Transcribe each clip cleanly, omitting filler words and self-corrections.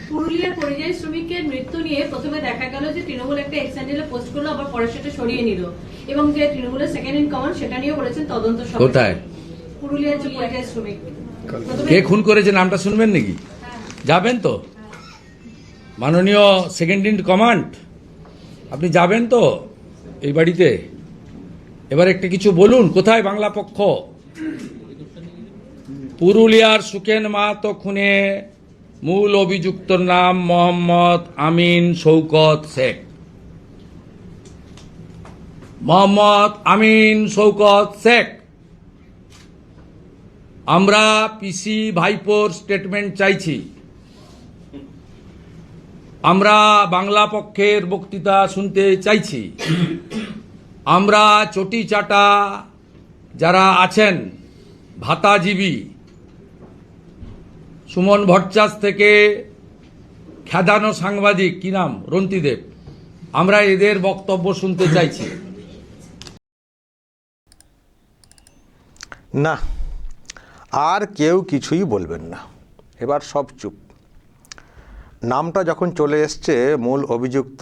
পুরুলিয়ার পরিযায়ী শ্রমিকের মৃত্যু নিয়ে প্রথমে দেখা গেল যে তৃণমূল একটা এক্স হ্যান্ডেলে পোস্ট করলো, আবার পরে সেটা সরিয়ে নিল, এবং যে তৃণমূলের সেকেন্ড ইন কমান্ড সেটা নিয়ে বলেছেন তদন্ত। কোথায়? পুরুলিয়ার যে পরিযায়ী শ্রমিক। কে খুন করেছে নামটা শুনবেন নাকি? যাবেন তো মাননীয় সেকেন্ড ইন কমান্ড, আপনি যাবেন তো এই বাড়িতে? এবার একটা কিছু বলুন, কোথায় বাংলা পক্ষ? পুরুলিয়ার সুকেন মাহাতো খুনে মূল অভিযুক্তর নাম মোহাম্মদ আমিন শওকত শেখ। মোহাম্মদ আমিন শওকত শেখ। আমরা পিসি ভাইপোর স্টেটমেন্ট চাইছি। আমরা বাংলা পক্ষের বক্তৃতা শুনতে চাইছি। আমরা চটি চাটা যারা আছেন ভাতাজীবী, সুমন ভট্টাচার্য থেকে খেদানো সাংবাদিক, কি নাম, রন্তিদেব, আমরা এদের বক্তব্য শুনতে চাইছি। না, আর কেউ কিছুই বলবেন না, এবার সব চুপ। নামটা যখন চলে এসছে মূল অভিযুক্ত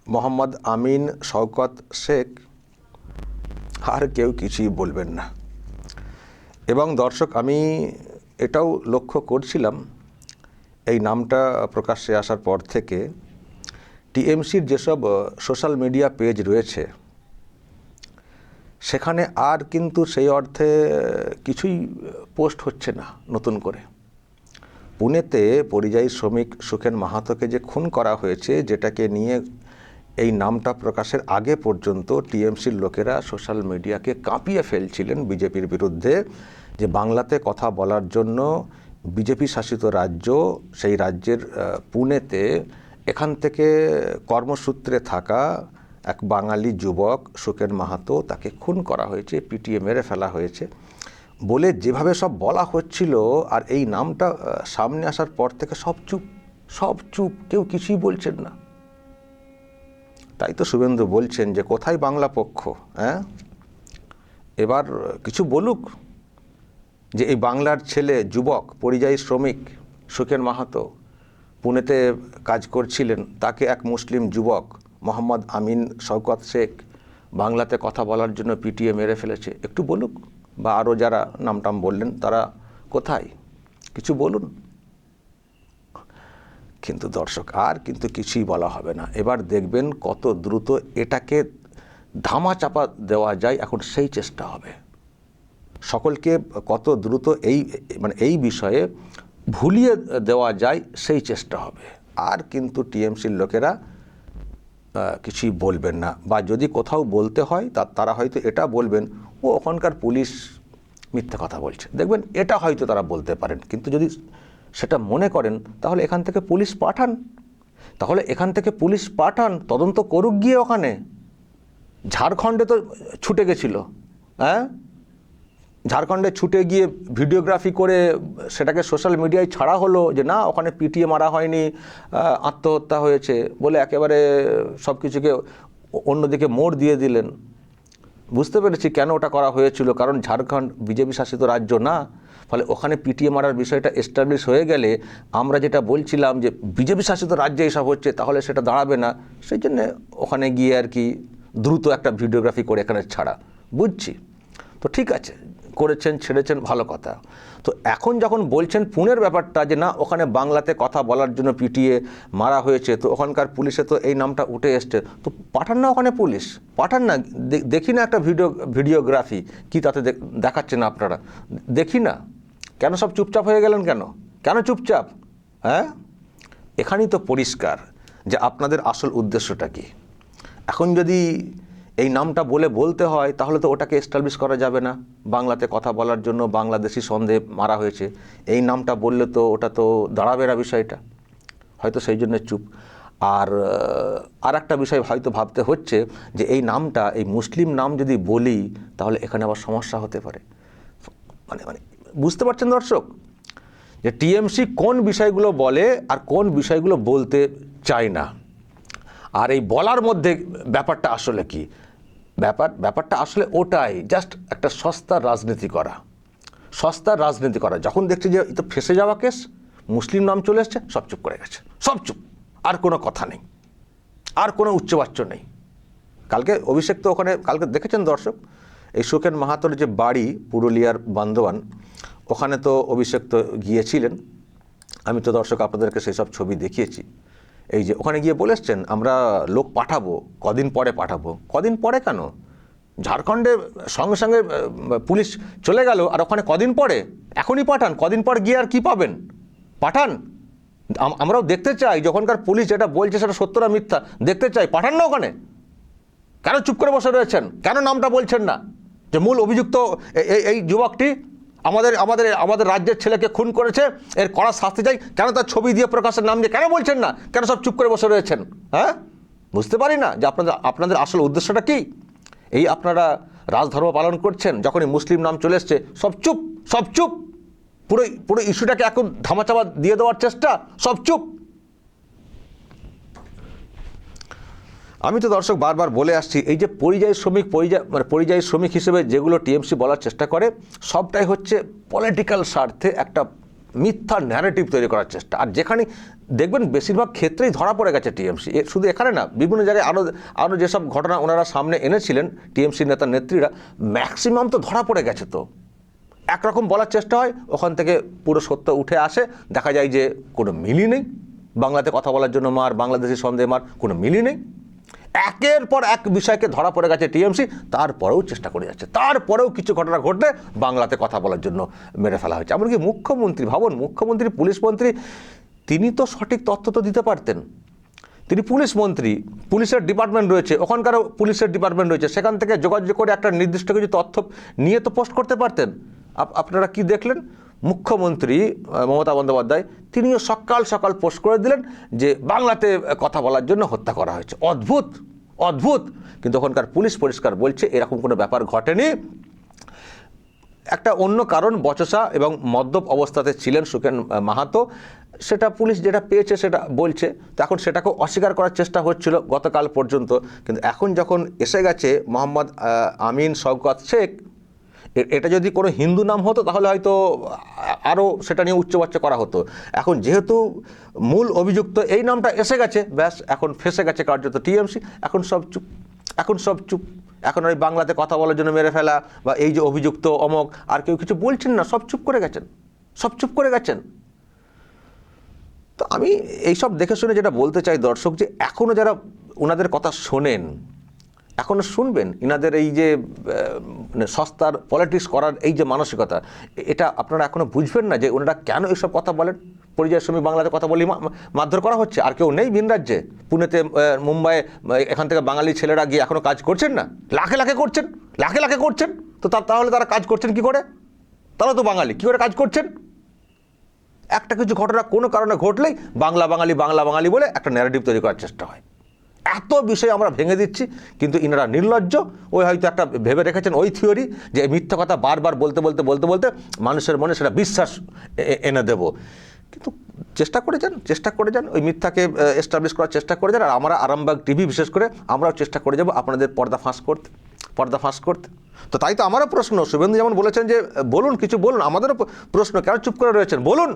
মোহাম্মদ আমিন শওকত শেখ, আর কেউ কিছুই বলবেন না। এবং দর্শক, আমি এটাও লক্ষ্য করছিলাম এই নামটা প্রকাশ্যে আসার পর থেকে, টিএমসির যেসব সোশ্যাল মিডিয়া পেজ রয়েছে সেখানে আর কিন্তু সেই অর্থে কিছুই পোস্ট হচ্ছে না নতুন করে। পুনেতে পরিযায়ী শ্রমিক সুখেন মাহাতোকে যে খুন করা হয়েছে, যেটাকে নিয়ে এই নামটা প্রকাশের আগে পর্যন্ত টিএমসির লোকেরা সোশ্যাল মিডিয়াকে কাঁপিয়ে ফেলছিলেন বিজেপির বিরুদ্ধে, যে বাংলাতে কথা বলার জন্য বিজেপি শাসিত রাজ্য, সেই রাজ্যের পুনেতে এখান থেকে কর্মসূত্রে থাকা এক বাঙালি যুবক সুখেন মাহাতো, তাকে খুন করা হয়েছে, পিটিয়ে মেরে ফেলা হয়েছে বলে যেভাবে সব বলা হচ্ছিল, আর এই নামটা সামনে আসার পর থেকে সব চুপ, সব চুপ, কেউ কিছুই বলছেন না। তাই তো শুভেন্দু বলছেন যে কোথায় বাংলা পক্ষ? হ্যাঁ, এবার কিছু বলুক, যে এই বাংলার ছেলে যুবক পরিযায়ী শ্রমিক সুখেন মাহাতো পুনেতে কাজ করছিলেন, তাকে এক মুসলিম যুবক মোহাম্মদ আমিন শওকত শেখ বাংলাতে কথা বলার জন্য পিটিয়ে মেরে ফেলেছে। একটু বলুক, বা আরও যারা নামটাম বললেন তারা কোথায়, কিছু বলুন। কিন্তু দর্শক, আর কিন্তু কিছুই বলা হবে না। এবার দেখবেন কত দ্রুত এটাকে ধামাচাপা দেওয়া যায়, এখন সেই চেষ্টা হবে। সকলকে কত দ্রুত এই বিষয়ে ভুলিয়ে দেওয়া যায় সেই চেষ্টা হবে। আর কিন্তু টিএমসির লোকেরা কিছুই বলবেন না, বা যদি কোথাও বলতে হয় তারা হয়তো এটা বলবেন, ও ওখানকার পুলিশ মিথ্যা কথা বলছে। দেখবেন এটা হয়তো তারা বলতে পারেন, কিন্তু যদি সেটা মনে করেন তাহলে এখান থেকে পুলিশ পাঠান, তদন্ত করুক গিয়ে ওখানে। ঝাড়খণ্ডে তো ছুটে গেছিল, হ্যাঁ, ঝাড়খণ্ডে ছুটে গিয়ে ভিডিওগ্রাফি করে সেটাকে সোশ্যাল মিডিয়ায় ছাড়া হলো যে না, ওখানে পিটিয়ে মারা হয়নি, আত্মহত্যা হয়েছে বলে একেবারে সব কিছুকে অন্যদিকে মোড় দিয়ে দিলেন। বুঝতে পেরেছি কেন ওটা করা হয়েছিল, কারণ ঝাড়খণ্ড বিজেপি শাসিত রাজ্য না, ফলে ওখানে পিটিয়ে মারার বিষয়টা এস্টাবলিশ হয়ে গেলে আমরা যেটা বলছিলাম যে বিজেপি শাসিত রাজ্যে এইসব হচ্ছে, তাহলে সেটা দাঁড়াবে না। সেই জন্য ওখানে গিয়ে আর কি দ্রুত একটা ভিডিওগ্রাফি করে এখানে ছাড়া। বুঝছি তো, ঠিক আছে, করেছেন, ছেড়েছেন, ভালো কথা। তো এখন যখন বলছেন পুনের ব্যাপারটা, যে না, ওখানে বাংলাতে কথা বলার জন্য পিটিয়ে মারা হয়েছে, তো ওখানকার পুলিশে তো এই নামটা উঠে এসছে, তো পাঠান না ওখানে পুলিশ, পাঠান না, দেখি না একটা ভিডিওগ্রাফি কি তাতে দেখাচ্ছে না আপনারা, দেখি না। কেন সব চুপচাপ হয়ে গেলেন? কেন চুপচাপ? হ্যাঁ, এখানেই তো পরিষ্কার যে আপনাদের আসল উদ্দেশ্যটা কি। এখন যদি এই নামটা বলতে হয়, তাহলে তো ওটাকে এস্টাবলিশ করা যাবে না। বাংলাতে কথা বলার জন্য বাংলাদেশি সন্দেহে মারা হয়েছে, এই নামটা বললে তো ওটা তো দাঁড়াবে না বিষয়টা, হয়তো সেই জন্য চুপ। আর একটা বিষয় হয়তো ভাবতে হচ্ছে যে এই নামটা, এই মুসলিম নাম যদি বলি তাহলে এখানে আবার সমস্যা হতে পারে। মানে বুঝতে পারছেন দর্শক, যে টিএমসি কোন বিষয়গুলো বলে আর কোন বিষয়গুলো বলতে চায় না, আর এই বলার মধ্যে ব্যাপারটা আসলে কি? ব্যাপারটা আসলে ওটাই, জাস্ট একটা সস্তার রাজনীতি করা। যখন দেখছি যে এটা ফেসে যাওয়া কেস, মুসলিম নাম চলে এসছে, সব চুপ করে গেছে, সব চুপ, আর কোনো কথা নেই, আর কোনো উচ্চবাচ্য নেই। কালকে অভিষেক তো ওখানে, কালকে দেখেছেন দর্শক, এই সুখেন মাহাতোর যে বাড়ি পুরুলিয়ার বান্দোয়ান, ওখানে তো অভিষেক তো গিয়েছিলেন। আমি তো দর্শক আপনাদেরকে সেই সব ছবি দেখিয়েছি। এই যে ওখানে গিয়ে বলে এসছেন আমরা লোক পাঠাবো, কদিন পরে পাঠাবো। কদিন পরে কেন? ঝাড়খণ্ডে সঙ্গে সঙ্গে পুলিশ চলে গেল, আর ওখানে কদিন পরে? এখনই পাঠান। কদিন পর গিয়ে আর কি পাবেন? পাঠান। আমরাও দেখতে চাই যখনকার পুলিশ যেটা বলছে সেটা সত্য না মিথ্যা, দেখতে চাই। পাঠান না ওখানে। কেন চুপ করে বসে রয়েছেন? কেন নামটা বলছেন না? যে মূল অভিযুক্ত এই যুবকটি আমাদের আমাদের আমাদের রাজ্যের ছেলেকে খুন করেছে, এর কড়া শাস্তি চাই, কেন তার ছবি দিয়ে প্রকাশের নাম দিয়ে কেন বলছেন না? কেন সব চুপ করে বসে রয়েছেন? হ্যাঁ, বুঝতে পারি না যে আপনাদের আসল উদ্দেশ্যটা কি। এই আপনারা রাজধর্ম পালন করছেন, যখনই মুসলিম নাম চলে এসছে সব চুপ, সব চুপ। পুরো ইস্যুটাকে এখন ধামাচাপা দিয়ে দেওয়ার চেষ্টা, সব চুপ। আমি তো দর্শক বারবার বলে আসছি, এই যে পরিযায়ী শ্রমিক হিসেবে যেগুলো টিএমসি বলার চেষ্টা করে, সবটাই হচ্ছে পলিটিক্যাল স্বার্থে একটা মিথ্যা ন্যারেটিভ তৈরি করার চেষ্টা। আর যেখানে দেখবেন বেশিরভাগ ক্ষেত্রেই ধরা পড়ে গেছে টিএমসি, শুধু এখানে না, বিভিন্ন জায়গায় আরও যেসব ঘটনা ওনারা সামনে এনেছিলেন টিএমসি নেতা নেত্রীরা, ম্যাক্সিমাম তো ধরা পড়ে গেছে। তো একরকম বলার চেষ্টা হয়, ওখান থেকে পুরো সত্য উঠে আসে, দেখা যায় যে কোনো মিলই নেই। বাংলাতে কথা বলার জন্য মার, বাংলাদেশি সন্দেহে মার, কোনো মিলই নেই। একের পর এক বিষয়কে ধরা পড়ে গেছে টিএমসি, তারপরেও চেষ্টা করে যাচ্ছে, তারপরেও কিছু ঘটনা ঘটলে বাংলাতে কথা বলার জন্য মেরে ফেলা হয়েছে। এমনকি মুখ্যমন্ত্রী, ভাবুন, মুখ্যমন্ত্রী, পুলিশ মন্ত্রী, তিনি তো সঠিক তথ্য তো দিতে পারতেন। তিনি পুলিশ মন্ত্রী, পুলিশের ডিপার্টমেন্ট রয়েছে, ওখানকারও পুলিশের ডিপার্টমেন্ট রয়েছে, সেখান থেকে যোগাযোগ করে একটা নির্দিষ্ট কিছু তথ্য নিয়ে তো পোস্ট করতে পারতেন। আপনারা কি দেখলেন? মুখ্যমন্ত্রী মমতা বন্দ্যোপাধ্যায় তিনিও সকাল সকাল পোস্ট করে দিলেন যে বাংলাতে কথা বলার জন্য হত্যা করা হয়েছে। অদ্ভুত, অদ্ভুত। কিন্তু ওখানকার পুলিশ পরিষ্কার বলছে এরকম কোনো ব্যাপার ঘটেনি। একটা অন্য কারণ, বচসা এবং মদ্যপ অবস্থাতে ছিলেন সুখেন মাহাতো, সেটা পুলিশ যেটা পেয়েছে সেটা বলছে। তো এখন সেটাকেও অস্বীকার করার চেষ্টা হচ্ছিল গতকাল পর্যন্ত। কিন্তু এখন যখন এসে গেছে মোহাম্মদ আমিন শওকত শেখ, এটা যদি কোনো হিন্দু নাম হতো তাহলে হয়তো আরও সেটা নিয়ে উচ্চবাচ্য করা হতো। এখন যেহেতু মূল অভিযুক্ত এই নামটা এসে গেছে, ব্যাস এখন ফেসে গেছে কার্যত টিএমসি। এখন সব চুপ, এখন সব চুপ। এখন ওই বাংলাতে কথা বলার জন্য মেরে ফেলা বা এই যে অভিযুক্ত অমক, আর কেউ কিছু বলছেন না, সব চুপ করে গেছেন, সব চুপ করে গেছেন। তো আমি এইসব দেখে শুনে যেটা বলতে চাই দর্শক, যে এখনও যারা ওনাদের কথা শোনেন, এখনও শুনবেন, ইনাদের এই যে সস্তার পলিটিক্স করার এই যে মানসিকতা, এটা আপনারা এখনও বুঝবেন না যে ওনারা কেন এইসব কথা বলেন। পরিযায়ী শ্রমিক বাংলাতে কথা বলি মারধর করা হচ্ছে, আর কেউ নেই ভিন রাজ্যে, পুনেতে, মুম্বাইয়ে, এখান থেকে বাঙালি ছেলেরা গিয়ে এখনও কাজ করছেন না? লাখে লাখে করছেন, লাখে লাখে করছেন। তো তাহলে তারা কাজ করছেন কি করে? তারা তো বাঙালি, কী করে কাজ করছেন? একটা কিছু ঘটনা কোনো কারণে ঘটলেই বাংলা বাঙালি, বাংলা বাঙালি বলে একটা ন্যারেটিভ তৈরি করার চেষ্টা হয়। এত বিষয় আমরা ভেঙে দিচ্ছি, কিন্তু ইনারা নির্লজ্জ। ওই হয়তো একটা ভেবে রেখেছেন ওই থিওরি যে মিথ্যা কথা বারবার বলতে বলতে বলতে বলতে মানুষের মনে সেটা বিশ্বাস এনে দেব। কিন্তু চেষ্টা করে যান ওই মিথ্যাকে এস্টাবলিশ করার চেষ্টা করে যান। আর আমরা আরামবাগ টিভি বিশেষ করে আমরাও চেষ্টা করে যাব আপনাদের পর্দা ফাঁস করতে। তো তাই তো আমারও প্রশ্ন, শুভেন্দু যেমন বলেছেন যে বলুন, কিছু বলুন, আমাদেরও প্রশ্ন, কেন চুপ করে রয়েছেন? বলুন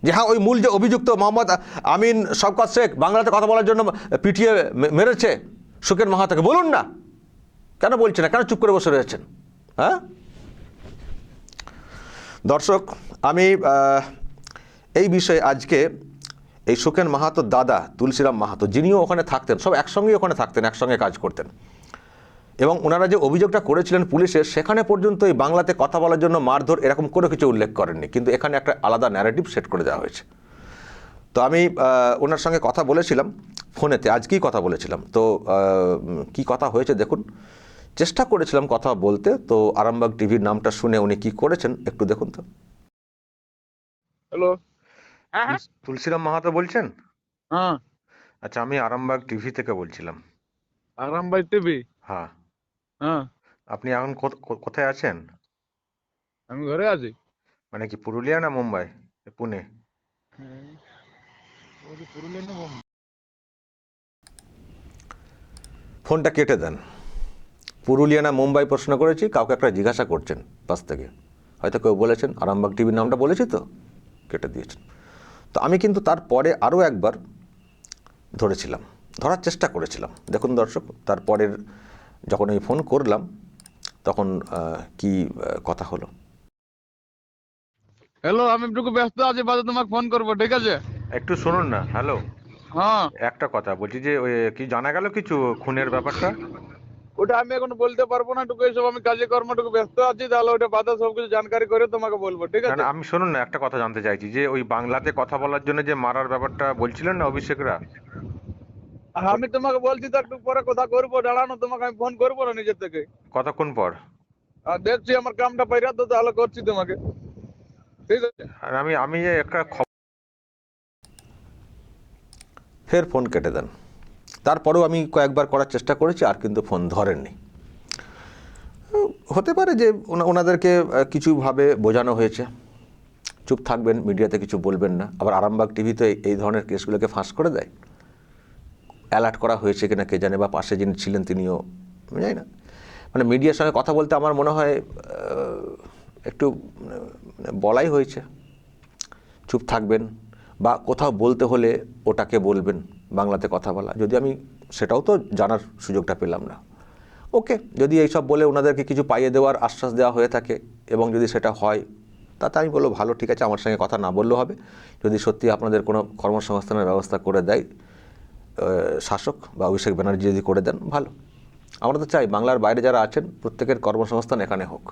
যে হ্যাঁ, ওই মূল যে অভিযুক্ত মোহাম্মদ আমিন শওকত শেখ বাংলাতে কথা বলার জন্য পিটিয়ে মেরেছে সুখেন মাহাতোকে, বলুন না, কেন বলছেন না? কেন চুপ করে বসে রয়েছেন? হ্যাঁ দর্শক, আমি এই বিষয়ে আজকে এই সুখেন মাহাতোর দাদা তুলসীরাম মাহাতো, যিনিও ওখানে থাকতেন, সব একসঙ্গেই ওখানে থাকতেন, একসঙ্গে কাজ করতেন, এবং ওনারা যে অভিযোগটা করেছিলেন পুলিশের, সেখানে পর্যন্ত এই বাংলাতে কথা বলার জন্য মারধর এরকম কোনো কিছু উল্লেখ করেননি। কিন্তু এখানে একটা আলাদা ন্যারেটিভ সেট করে দেওয়া হয়েছে। তো আমি ওনার সঙ্গে কথা বলেছিলাম ফোনেতে, আজকেই কথা বলেছিলাম। তো কি কথা হয়েছে দেখুন, চেষ্টা করেছিলাম কথা বলতে। তো আরামবাগ টিভির নামটা শুনে উনি কি করেছেন একটু দেখুন তো। হ্যালো। তুলসীরাম মাহাতো বলছেন? হ্যাঁ, আচ্ছা, আমি আরামবাগ টিভি থেকে বলছিলাম। আরামবাগ টিভি। হ্যাঁ, হ্যাঁ, আপনি এখন কোথায় আছেন? আমি ঘরে আছি। মানে কি পুরুলিয়া না মুম্বাই, পুনে? পুরুলিয়া না বোম্বে? ফোনটা কেটে দেন। পুরুলিয়া না মুম্বাই প্রশ্ন করেছি, কাউকে একটা জিজ্ঞাসা করছেন পাশ থেকে, হয়তো কেউ বলেছেন আরামবাগ টিভির নামটা বলেছি, তো কেটে দিয়েছেন। তো আমি কিন্তু তারপরে আরও একবার ধরেছিলাম, ধরার চেষ্টা করেছিলাম। দেখুন দর্শক, তারপরের যখন আমি ফোন করলাম তখন কি কথা হলো। হ্যালো, আমি একটু ব্যস্ত আছি, বাদে তোমাকে ফোন করবো, ঠিক আছে? একটু শুনুন না। হ্যালো, হ্যাঁ, একটা কথা বলছি যে ওই কি জানা গেল কিছু খুনের ব্যাপারটা? ওটা আমি এখন বলতে পারবো না, টুকু এইসব আমি কাজে কর্মটুকু ব্যস্ত আছি, তাহলে ওটা বাদে সবকিছু জানকারি করে তোমাকে বলবো, ঠিক না আছে? না, আমি শুনুন না, একটা কথা জানতে চাইছি যে ওই বাংলাতে কথা বলার জন্য যে মারার ব্যাপারটা বলছিলেন না অভিষেকরা, আর আমি তোমাকে বলছি তো একটু পরে কথা করবো, দাঁড়ানো, তোমাকে আমি ফোন করবো না নিজের থেকে। কতক্ষণ পর? আর দেখছি আমার কামটা পাইরা তো তাহলে করছি তোমাকে, ঠিক আছে? আর আমি আমি যে একটা ফের ফোন কেটে দেন। তারপরেও আমি কয়েকবার করার চেষ্টা করেছি, আর কিন্তু ফোন ধরেননি। হতে পারে যে ওনাদেরকে কিছুভাবে বোঝানো হয়েছে, চুপ থাকবেন, মিডিয়াতে কিছু বলবেন না। আবার আরামবাগ টিভিতে এই ধরনের কেসগুলোকে ফাঁস করে দেয়। অ্যালার্ট করা হয়েছে কিনা কে জানে, বা পাশে যিনি ছিলেন তিনিও, আমি জানি না। মানে মিডিয়ার সঙ্গে কথা বলতে আমার মনে হয় একটু বলাই হয়েছে, চুপ থাকবেন, বা কোথাও বলতে হলে ওটাকে বলবেন, বাংলাতে কথা বলা। যদি আমি সেটাও তো জানার সুযোগটা পেলাম না। ওকে, যদি এইসব বলে ওনাদেরকে কিছু পাইয়ে দেওয়ার আশ্বাস দেওয়া হয়ে থাকে এবং যদি সেটা হয়, তাতে আমি বলবো ভালো, ঠিক আছে, আমার সঙ্গে কথা না বললেও হবে। যদি সত্যি আপনাদের কোনো কর্মসংস্থানের ব্যবস্থা করে দেয় শাসক বা অভিষেক ব্যানার্জি, যদি করে দেন ভালো। আমরা তো চাই বাংলার বাইরে যারা আছেন প্রত্যেকের কর্মসংস্থান এখানে হোক,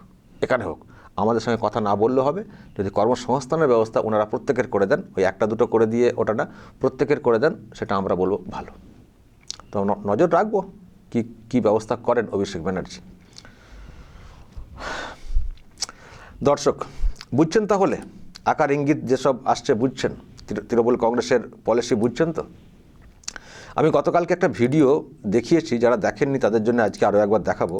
এখানে হোক। আমাদের সঙ্গে কথা না বললেও হবে। যদি কর্মসংস্থানের ব্যবস্থা ওনারা প্রত্যেকের করে দেন, ওই একটা দুটো করে দিয়ে ওটা না, প্রত্যেকের করে দেন, সেটা আমরা বলবো ভালো। তো নজর রাখবো কি ব্যবস্থা করেন অভিষেক ব্যানার্জি। দর্শক বুঝছেন তাহলে, আকার ইঙ্গিত যেসব আসছে বুঝছেন, তৃণমূল কংগ্রেসের পলিসি বুঝছেন তো। আমি গতকালকে একটা ভিডিও দেখিয়েছি, যারা দেখেননি তাদের জন্য আজকে আরও একবার দেখাবো।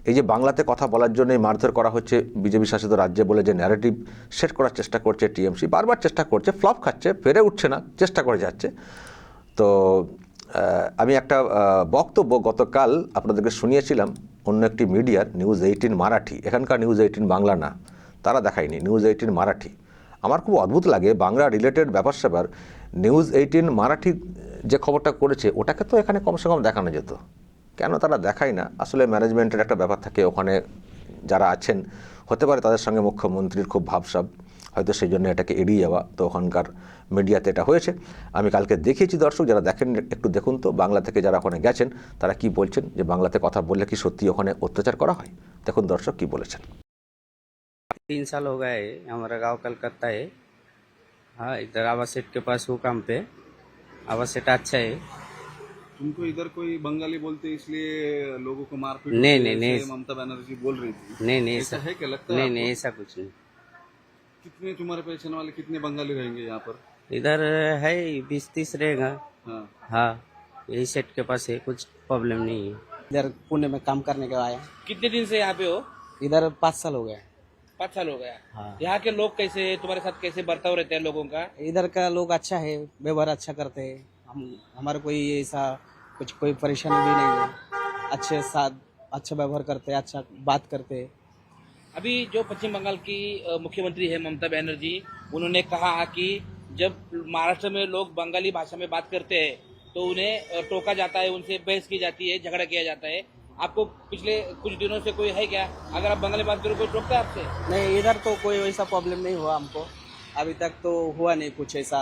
এই যে বাংলাতে কথা বলার জন্যই মারধর করা হচ্ছে বিজেপি শাসিত রাজ্যে বলে যে ন্যারেটিভ সেট করার চেষ্টা করছে টিএমসি, বারবার চেষ্টা করছে, ফ্লপ খাচ্ছে, পেরে উঠছে না, চেষ্টা করে যাচ্ছে। তো আমি একটা বক্তব্য গতকাল আপনাদেরকে শুনিয়েছিলাম অন্য একটি মিডিয়ার, নিউজ18 মারাঠি, এখানকার নিউজ18 বাংলা না, তারা দেখায়নি, নিউজ18 মারাঠি। আমার খুব অদ্ভুত লাগে, বাংলা রিলেটেড ব্যাপার স্যাপার নিউজ18 মারাঠি যে খবরটা করেছে ওটাকে তো এখানে কমসে কম দেখানো যেত, কেন তারা দেখায় না? আসলে ম্যানেজমেন্টের একটা ব্যাপার থাকে ওখানে, যারা আছেন হতে পারে তাদের সঙ্গে মুখ্যমন্ত্রীর খুব ভাবসাব, হয়তো সেই জন্য এটাকে এড়িয়ে যাওয়া, তো ওখানকার মিডিয়াতে এটা হয়েছে। আমি কালকে দেখিয়েছি, দর্শক যারা দেখেন একটু দেখুন তো, বাংলা থেকে যারা ওখানে গেছেন তারা কি বলছেন, যে বাংলাতে কথা বললে কি সত্যি ওখানে অত্যাচার করা হয়। দেখুন দর্শক কি বলেছেন। 3 साल हो गए है, हमारा गांव कलकत्ता है। हाँ, इधर आवास सेट के पास हूँ काम पे। आवास सेट अच्छा है। तुमको इधर कोई बंगाली बोलते इसलिए लोगों को मारपीट नहीं, होती है, नहीं, नहीं। ऐसे ममता बनर्जी बोल रही थी। नहीं नहीं ऐसा ऐसा है क्या, लगता नहीं है नहीं आपको? ऐसा कुछ नहीं। कितने तुम्हारे पहचान वाले कितने बंगाली रहेंगे यहाँ पर? इधर है 20-30 रहेगा। हाँ, हाँ, यही सेट के पास है, कुछ प्रॉब्लम नहीं है। इधर पुणे में काम करने के आया। कितने दिन से यहाँ पे हो? इधर 5 साल हो गए। 5 साल हो गया। हाँ। यहाँ के लोग कैसे, तुम्हारे साथ कैसे बर्ताव रहते हैं लोगों का? इधर का लोग अच्छा है, व्यवहार अच्छा करते हैं। हमारा कोई ऐसा कुछ कोई परेशानी भी नहीं है। अच्छे साथ अच्छा व्यवहार करते हैं, अच्छा बात करते हैं। अभी जो पश्चिम बंगाल की मुख्यमंत्री है ममता बनर्जी, उन्होंने कहा कि जब महाराष्ट्र में लोग बंगाली भाषा में बात करते हैं तो उन्हें टोका जाता है, उनसे बहस की जाती है, झगड़ा किया जाता है। आपको पिछले कुछ दिनों से कोई है क्या, अगर आप बंगाली बात करो कोई टोकता है आपसे? नहीं, इधर तो कोई वैसा प्रॉब्लम नहीं हुआ हमको, अभी तक तो हुआ नहीं कुछ ऐसा।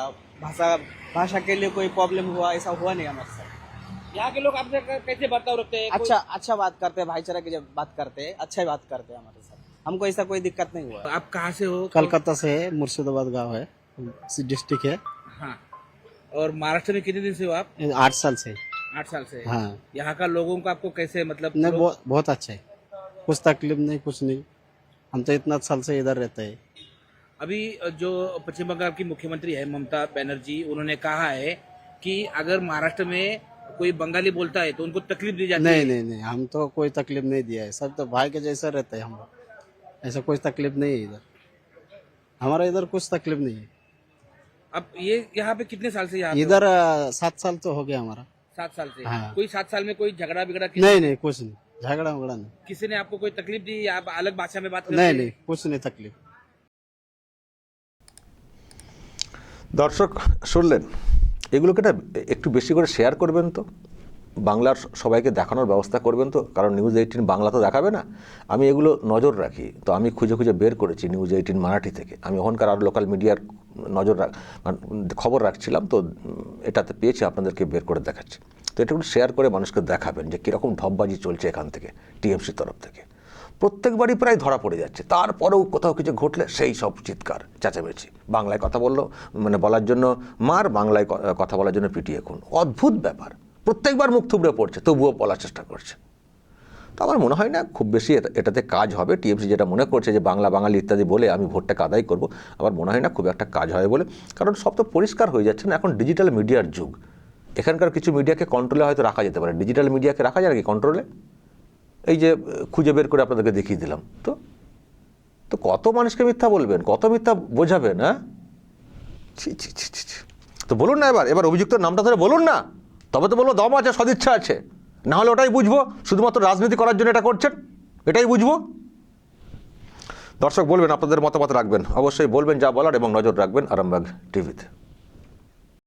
भाषा के लिए कोई प्रॉब्लम हुआ ऐसा हुआ नहीं हमारे साथ। यहाँ के लोग आपसे कैसे बर्ताव रखते हैं? अच्छा बात करते हैं, भाईचारा की जब बात करते हैं, अच्छा ही बात करते हैं हमारे साथ। हमको ऐसा कोई दिक्कत नहीं हुआ। आप कहाँ से हो? कलकत्ता से है, मुर्शिदाबाद गांव है, डिस्ट्रिक्ट है। हाँ। और महाराष्ट्र में कितने दिन से हो आप? 8 साल से। 8 साल से। हाँ, यहाँ का लोगों को आपको कैसे, मतलब नहीं लोग- बहुत अच्छा है, कुछ तकलीफ नहीं, कुछ नहीं। हम तो इतना साल से इधर रहते हैं। अभी जो पश्चिम बंगाल की मुख्यमंत्री है ममता बनर्जी, उन्होंने कहा है कि अगर महाराष्ट्र में कोई बंगाली बोलता है तो उनको तकलीफ दी जाती नहीं है। नहीं नहीं, हम तो कोई तकलीफ नहीं दिया है, सब तो भाई के जैसा रहते हैं हम लोग। ऐसा कोई तकलीफ नहीं है इधर, हमारा इधर कुछ तकलीफ नहीं है। अब ये यहाँ पे कितने साल से यहाँ पे हो? इधर 7 साल तो हो गया हमारा। 7 साल से। हाँ। कोई 7 साल में कोई झगड़ा बिगड़ा नहीं नहीं, कुछ नहीं, झगड़ा वगड़ा नहीं। किसी ने आपको कोई तकलीफ दी, या आप अलग भाषा में बात करते नहीं हैं? नहीं, कुछ नहीं तकलीफ। দর্শক শুনলেন, এগুলোকে না একটু বেশি করে শেয়ার করবেন তো, বাংলার সবাইকে দেখানোর ব্যবস্থা করবেন তো, কারণ নিউজ 18 বাংলা তো দেখাবে না। আমি এগুলো নজর রাখি, তো আমি খুঁজে খুঁজে বের করেছি নিউজ 18 মারাঠি থেকে। আমি ওখানকার আর লোকাল মিডিয়ার খবর রাখছিলাম, তো এটাতে পেয়েছি, আপনাদেরকে বের করে দেখাচ্ছি। তো এটা একটু শেয়ার করে মানুষকে দেখাবেন যে কীরকম ঢপবাজি চলছে এখান থেকে টিএমসির তরফ থেকে। প্রত্যেকবারই প্রায় ধরা পড়ে যাচ্ছে, তারপরেও কোথাও কিছু ঘটলে সেই সব চিৎকার চেঁচামেচি, বাংলায় কথা বললো মানে বলার জন্য মার, বাংলায় কথা বলার জন্য পিটিয়ে খুন। অদ্ভুত ব্যাপার, প্রত্যেকবার মুখ থুবড়ে পড়ছে, তবুও বলার চেষ্টা করছে। তো আমার মনে হয় না খুব বেশি এটাতে কাজ হবে। টিএমসি যেটা মনে করছে যে বাংলা বাঙালি ইত্যাদি বলে আমি ভোটটাকে আদায় করব, আমার মনে হয় না খুব একটা কাজ হয় বলে। কারণ সব তো পরিষ্কার হয়ে যাচ্ছে না, এখন ডিজিটাল মিডিয়ার যুগ। এখানকার কিছু মিডিয়াকে কন্ট্রোলে হয়তো রাখা যেতে পারে, ডিজিটাল মিডিয়াকে রাখা যায় নাকি কন্ট্রোলে? এই যে খুঁজে বের করে আপনাদেরকে দেখিয়ে দিলাম, তো কত মানুষকে মিথ্যা বলবেন, কত মিথ্যা বোঝাবেন? হ্যাঁ, ছি ছি ছি ছি ছি। তো বলুন না, এবার অভিযুক্তের নামটা ধরে বলুন না, তবে তো বলবো দম আছে, সদিচ্ছা আছে। না হলে ওটাই বুঝবো শুধুমাত্র রাজনীতি করার জন্য এটা করছেন, এটাই বুঝবো। দর্শক বলবেন, আপনাদের মতামত রাখবেন, অবশ্যই বলবেন যা বলার, এবং নজর রাখবেন আরামবাগ টিভিতে।